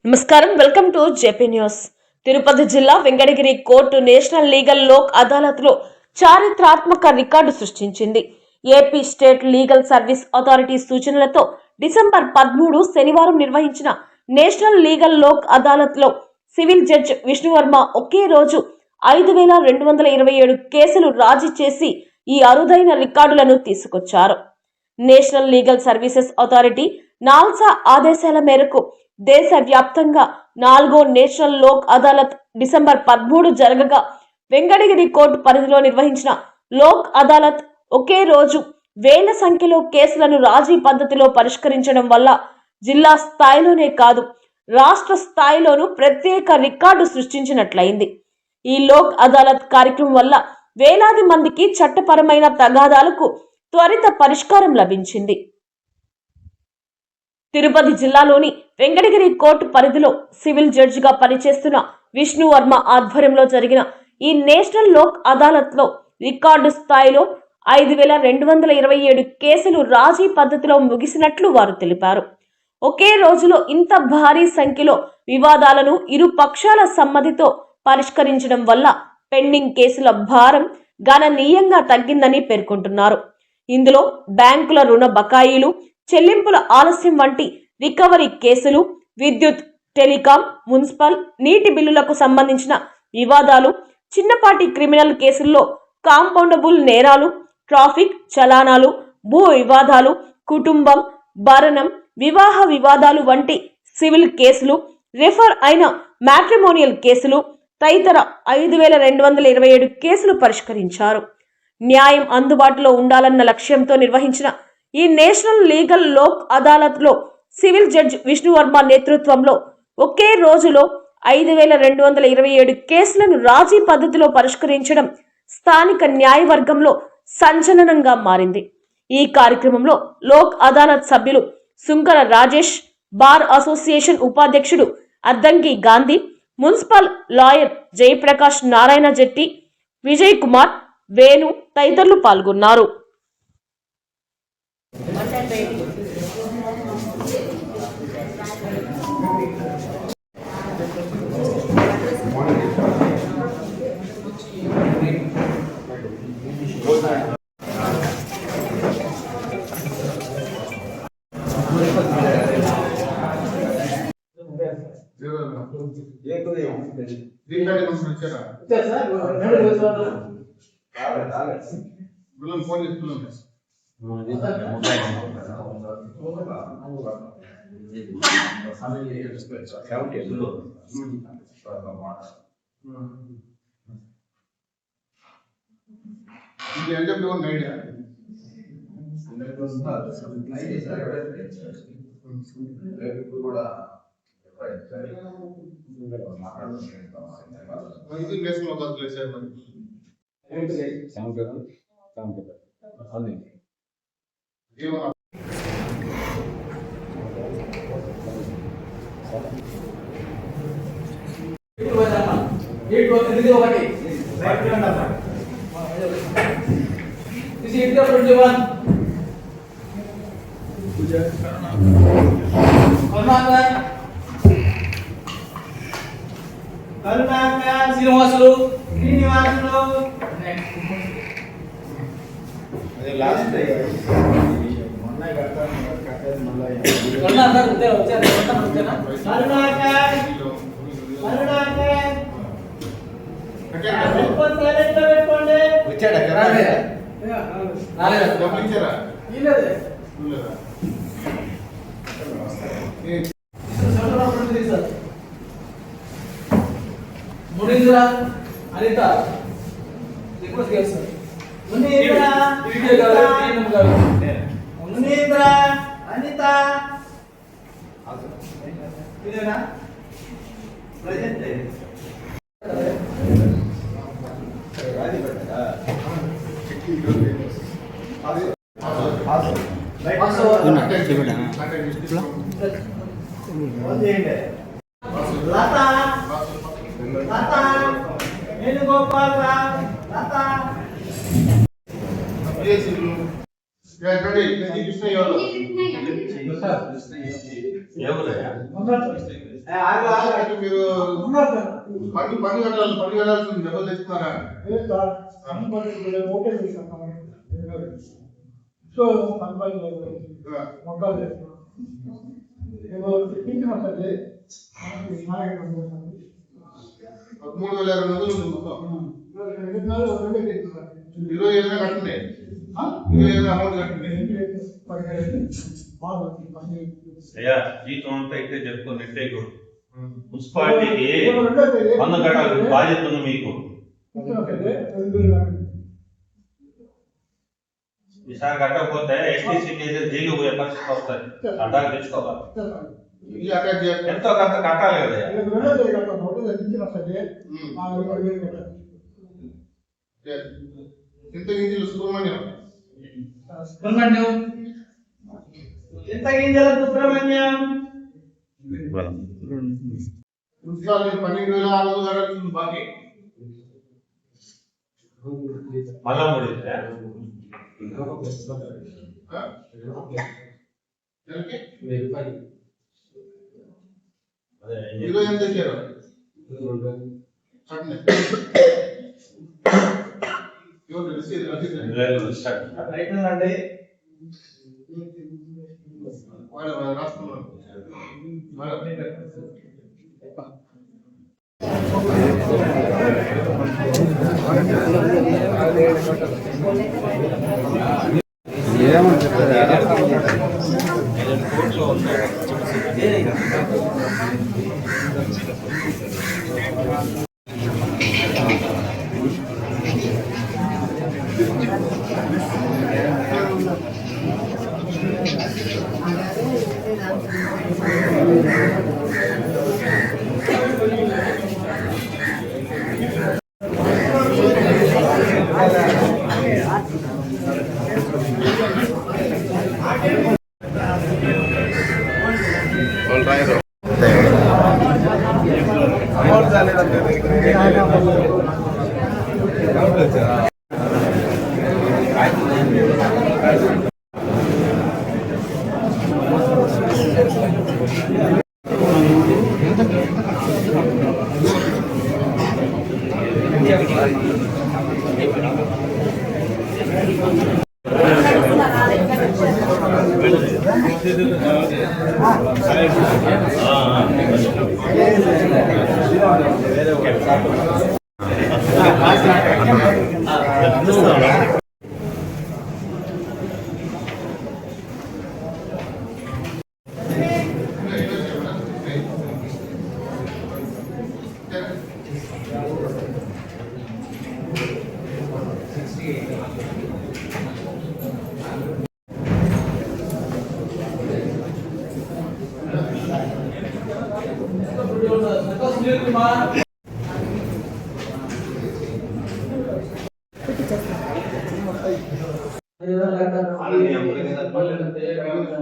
నమస్కారం, welcome to JP news. Tirupati జిల్లా Venkatagiri court national legal Lok అదాలత్లో చారిత్రాత్మక రికార్డు సృష్టించింది. AP state legal service authority సూచనలతో డిసెంబర్ 13 శనివారం నిర్వహించిన నేషనల్ లీగల్ లోక్ అదాలత్లో సివిల్ జడ్జ్ విష్ణువర్మ ఒకే రోజు 5227 కేసులు రాజీ చేసి ఈ అరుదైన రికార్డులను తీసుకొచ్చారు. National legal services authority NALSA ఆదేశాల మేరకు దేశవ్యాప్తంగా 4వ నేషనల్ లోక్ అదాలత్ డిసెంబర్ 13 జరగగా వెంకటగిరి కోర్టు పరిధిలో నిర్వహించిన లోక్ అదాలత్ ఒకే రోజు వేల సంఖ్యలో కేసులను రాజీ పద్ధతిలో పరిష్కరించడం వల్ల జిల్లా స్థాయిలోనే కాదు రాష్ట్ర స్థాయిలోనూ ప్రత్యేక రికార్డు సృష్టించినట్లయింది. ఈ లోక్ అదాలత్ కార్యక్రమం వల్ల వేలాది మందికి చట్టపరమైన తగాదాలకు త్వరిత పరిష్కారం లభించింది. తిరుపతి జిల్లాలోని వెంకటగిరి కోర్టు పరిధిలో సివిల్ జడ్జిగా పనిచేస్తున్న విష్ణువర్మ ఆధ్వర్యంలో జరిగిన ఈ నేషనల్ లోక్ అదాలత్లో రికార్డు స్థాయిలో 5227 కేసులు రాజీ పద్ధతిలో ముగిసినట్లు వారు తెలిపారు. ఒకే రోజులో ఇంత భారీ సంఖ్యలో వివాదాలను ఇరు పక్షాల సమ్మతితో పరిష్కరించడం వల్ల పెండింగ్ కేసుల భారం గణనీయంగా తగ్గిందని పేర్కొంటున్నారు. ఇందులో బ్యాంకుల రుణ బకాయిలు, చెల్లింపుల ఆలస్యం వంటి రికవరీ కేసులు, విద్యుత్, టెలికాం, మున్సిపల్, నీటి బిల్లులకు సంబంధించిన వివాదాలు, చిన్నపాటి క్రిమినల్ కేసుల్లో కాంపౌండబుల్ నేరాలు, ట్రాఫిక్ చలానాలు, భూ వివాదాలు, కుటుంబం, భరణం, వివాహ వివాదాలు వంటి సివిల్ కేసులు, రిఫర్ అయిన మ్యాట్రిమోనియల్ కేసులు తదితర 5227 కేసులు పరిష్కరించారు. న్యాయం అందుబాటులో ఉండాలన్న లక్ష్యంతో నిర్వహించిన ఈ నేషనల్ లీగల్ లోక్ అదాలత్లో సివిల్ జడ్జ్ విష్ణువర్మ నేతృత్వంలో ఒకే రోజులో 5227 కేసులను రాజీ పద్ధతిలో పరిష్కరించడం స్థానిక న్యాయవర్గంలో సంచలనంగా మారింది. ఈ కార్యక్రమంలో లోక్ అదాలత్ సభ్యులు సుంకర రాజేష్, బార్ అసోసియేషన్ ఉపాధ్యక్షుడు అద్దంకి గాంధీ, మున్సిపల్ లాయర్ జయప్రకాష్ నారాయణ జెట్టి, విజయ్ కుమార్, వేణు తదితరులు పాల్గొన్నారు. శ్రీనివాసులు మునీంద్ర అనిత రిక్వెస్ట్ చేస్తారు. మునీంద్ర అనిత ఇదేనా ప్రజెంట్ లత వేణుగోపాల్ రావు, లత ఎవరు అంటే మీరు పని కట్టాల్సింది డబ్బులు తెచ్చుకున్నారా? సో పని మొక్కలు ఏదో పింఛన్ వస్తుంది 13,200 ఉంది మొత్తం. 20,000 కట్టండి. 20,000 అమౌంట్ కట్టండి. అయ్యా జీతం అంతా ఇట్టే చెప్పుకొని నెట్టే మున్సిపాలిటీకి పన్ను కట్టాల్సిన బాధ్యత ఉంది మీకు. ఈసారి కట్టకపోతే ఎస్టీసీ జైలు పోయే పరిస్థితి వస్తుంది. అడ్డాలు తెచ్చుకోవాలి. ఎంతో కొంత కట్టాలి కదా. చింతగింజలు సుబ్రహ్మణ్యం చింతగింజల సుబ్రహ్మణ్యం మున్సిపాలిటీ 12,600 కట్టాల్సింది బాకీ. మళ్ళా మూడు ఈరోజు ఎంత తెచ్చారు? కట్టండి. రైతుందండి రాసుకున్నాను. ఏమని చెప్తారు?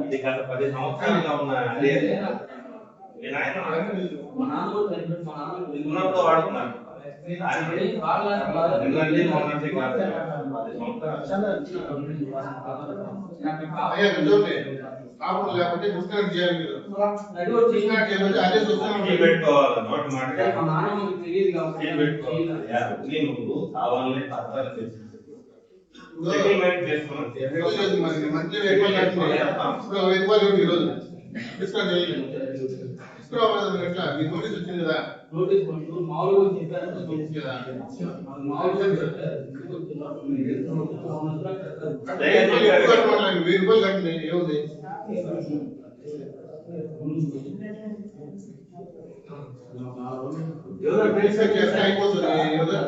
ఇది గత 10 సంవత్సరాలుగా ఉన్న అదే ఉన్నప్పుడు వాడుతున్నారు. లేకపోతే డిస్కనెక్ట్ చేయాలి. మీరు డిస్కనెక్ట్ చేయకపోతే అదే చూస్తాను పెట్టుకోవాలి. నోటి మాట పెట్టుకోవాలి. నువ్వు కావాలని సెటిల్మెంట్ చేసుకున్నాను. మంత్లీ 1,000 రూపాయలు ఈరోజు డిస్కౌంట్ చేయలేదు. డిస్కౌంట్ ఎట్లా మీ నోటీస్ వచ్చింది కదా? ₹1,000 కట్టండి. ఏముంది? తీసుకొచ్చేస్తే అయిపోతుంది.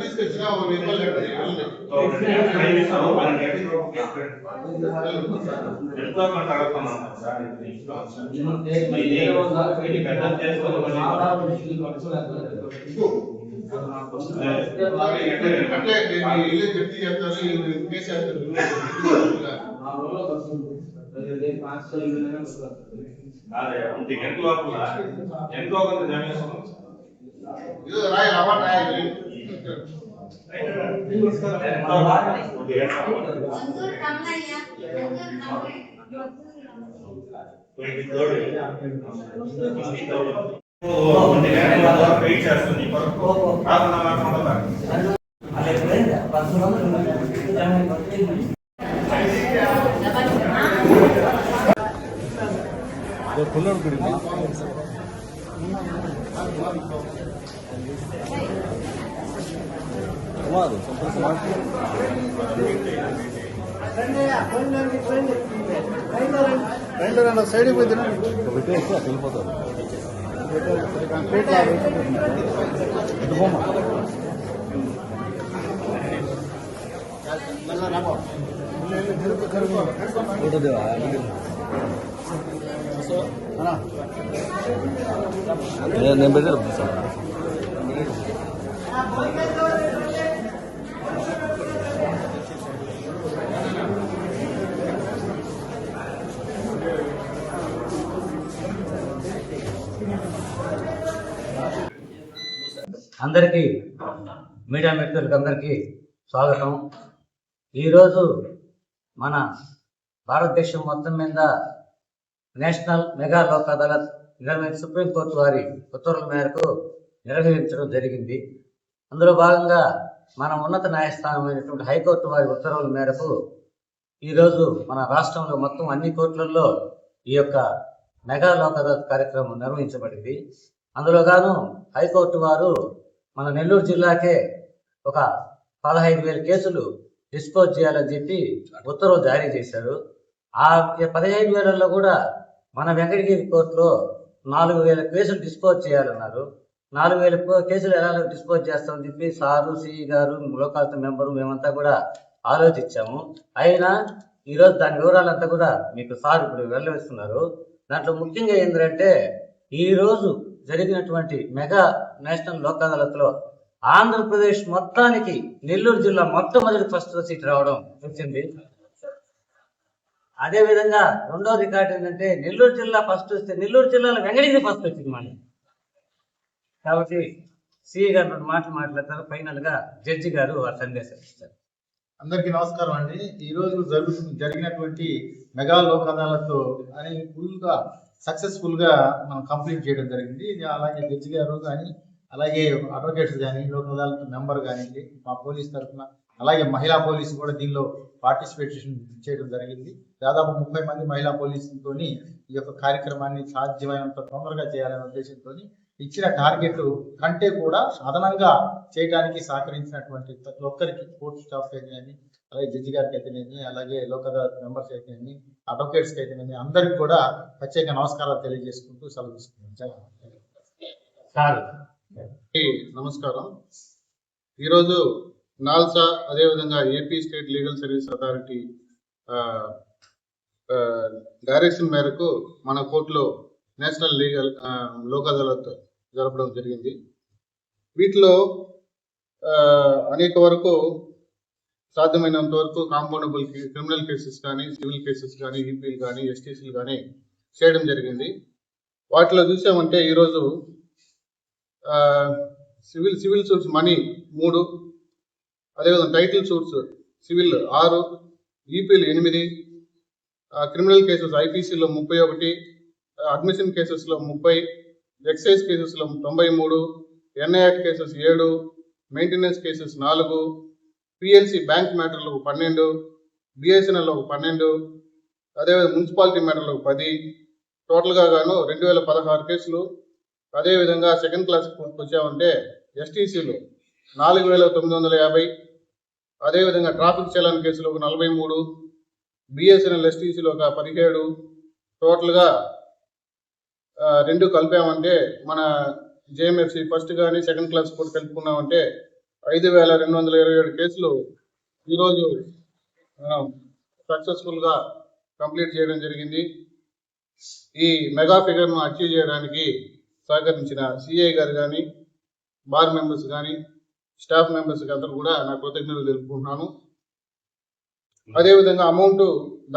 తీసుకొచ్చినా ₹1,000 కట్టండి. ఎంతో కొంత అడుగుతున్నాను. అంటే ఇల్లు చెప్తే చేస్తారు, కేసు చేస్తారు. గంట లోపల ఎంతో కొంత జమీన్ రాయాలి. అవార్డు రాయాలి. Thank you. వెయిట్ చేస్తుంది రాకుండా మాట్లాడదా సైడ్ పోయింది వెళ్ళిపోతారు నేను పెట్టారు అందరికీ మీడియా మిత్రులకు అందరికీ స్వాగతం. ఈరోజు మన భారతదేశం మొత్తం మీద national mega Lok Adalat supreme court వారి ఉత్తర్వుల మేరకు నిర్వహించడం జరిగింది. అందులో భాగంగా మన ఉన్నత న్యాయస్థానమైనటువంటి హైకోర్టు వారి ఉత్తర్వుల మేరకు ఈరోజు మన రాష్ట్రంలో మొత్తం అన్ని కోర్టులలో ఈ యొక్క మెగా లోక్ అదాలత్ కార్యక్రమం నిర్వహించబడింది. అందులో గాను హైకోర్టు వారు మన నెల్లూరు జిల్లాకే ఒక 15,000 కేసులు డిస్పోజ్ చేయాలని చెప్పి ఉత్తర్వులు జారీ చేశారు. ఆ 15,000లో కూడా మన వెంకటగిరి కోర్టులో 4,000 కేసులు డిస్పోజ్ చేయాలన్నారు. 4,000 కేసులు ఎలా డిస్పోజ్ చేస్తామని చెప్పి సారు, సిఈ గారు, లోకాయుక్త మెంబరు మేమంతా కూడా ఆలోచించాము. అయినా ఈరోజు దాని వివరాలంతా కూడా మీకు సార్ ఇప్పుడు వెళ్ళవేస్తున్నారు. దాంట్లో ముఖ్యంగా ఏంటంటే ఈరోజు జరిగినటువంటి మెగా నేషనల్ లోక్ అదాలత్లో ఆంధ్రప్రదేశ్ మొత్తానికి నెల్లూరు జిల్లా మొట్టమొదటి ఫస్ట్ సీట్ రావడం వచ్చింది. అదేవిధంగా రెండో రికార్డు ఏంటంటే నెల్లూరు జిల్లా ఫస్ట్ వస్తే నెల్లూరు జిల్లాలో వెంకటగిరి ఫస్ట్ వచ్చింది మళ్ళీ. కాబట్టి సిఈ గారు 2 మాటలు మాట్లాడతారు. ఫైనల్ గా జడ్జి గారు వారి సందేశం ఇస్తారు. అందరికీ నమస్కారం అండి. ఈ రోజు జరిగినటువంటి మెగా లోక్ అదాలత్ అని సక్సెస్ఫుల్ గా మనం కంప్లీట్ చేయడం జరిగింది. అలాగే జడ్జి గారు కానీ, అలాగే అడ్వకేట్స్ కానీ, లోక్ అదాలత్ మెంబర్ కానీ, మా పోలీస్ తరఫున, అలాగే మహిళా పోలీసు కూడా దీనిలో పార్టిసిపేషన్ చేయడం జరిగింది. దాదాపు 30 మంది మహిళా పోలీసులతో ఈ యొక్క కార్యక్రమాన్ని సాధ్యమైనంత తొందరగా చేయాలనే ఉద్దేశంతో ఇచ్చిన టార్గెట్ కంటే కూడా అదనంగా చేయడానికి సహకరించినటువంటి ప్రతి ఒక్కరికి, కోర్టు స్టాఫ్ అయితేనేమి, అలాగే జడ్జి గారికి అయితేనేమి, అలాగే లోక్ అదాలత్ మెంబర్స్ అయితేనేమి, అడ్వకేట్స్కి అయితేనేమి, అందరికి కూడా ప్రత్యేక నమస్కారాలు తెలియజేసుకుంటూ సెలవు తీసుకుంటాం. నమస్కారం. ఈరోజు నాల్సా, అదేవిధంగా AP state legal service authority direction మేరకు మన కోర్టులో నేషనల్ లీగల్ లోక్ అదాలత్ జరపడం జరిగింది. వీటిలో అనేక వరకు సాధ్యమైనంత వరకు కాంపౌండబుల్ క్రిమినల్ కేసెస్ కానీ, సివిల్ కేసెస్ కానీ, ఈపీలు కానీ, ఎస్టీసీలు కానీ చేయడం జరిగింది. వాటిలో చూసామంటే ఈరోజు సివిల్ సూట్స్ మనీ 3, అదేవిధంగా టైటిల్ సూట్స్ సివిల్ 6, ఈపీలు 8, క్రిమినల్ కేసెస్ ఐపీసీలో 31, అడ్మిషన్ కేసెస్లో 30, ఎక్సైజ్ కేసెస్లో 93, ఎన్ఐఆర్ట్ cases 7, maintenance cases 4, PLC bank మ్యాటర్లు 12, బిఎస్ఎన్ఎల్ 12, అదేవిధంగా మున్సిపాలిటీ మ్యాటర్లు 10, టోటల్గా గాను 2016 కేసులు. అదేవిధంగా సెకండ్ క్లాస్ వచ్చామంటే ఎస్టీసీలు 4,950, అదేవిధంగా ట్రాఫిక్ చలాన్ కేసులు 43, బిఎస్ఎన్ఎల్ ఎస్టీసీలు 17, టోటల్గా 2 కలిపామంటే మన జేఎంఎఫ్సి ఫస్ట్ కానీ సెకండ్ క్లాస్ కూడా కలుపుకున్నామంటే 5,227 కేసులు ఈరోజు సక్సెస్ఫుల్గా కంప్లీట్ చేయడం జరిగింది. ఈ మెగా ఫిగర్ను అచీవ్ చేయడానికి సహకరించిన సిఐ గారు కానీ, బార్ మెంబర్స్ కానీ, స్టాఫ్ మెంబర్స్కి అందరూ కూడా నా కృతజ్ఞతలు తెలుపుకుంటున్నాను. అదేవిధంగా అమౌంట్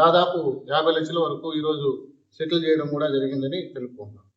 దాదాపు 50 లక్షల వరకు ఈరోజు సెటిల్ చేయడం కూడా జరిగిందని తెలుపుకుంటున్నాను.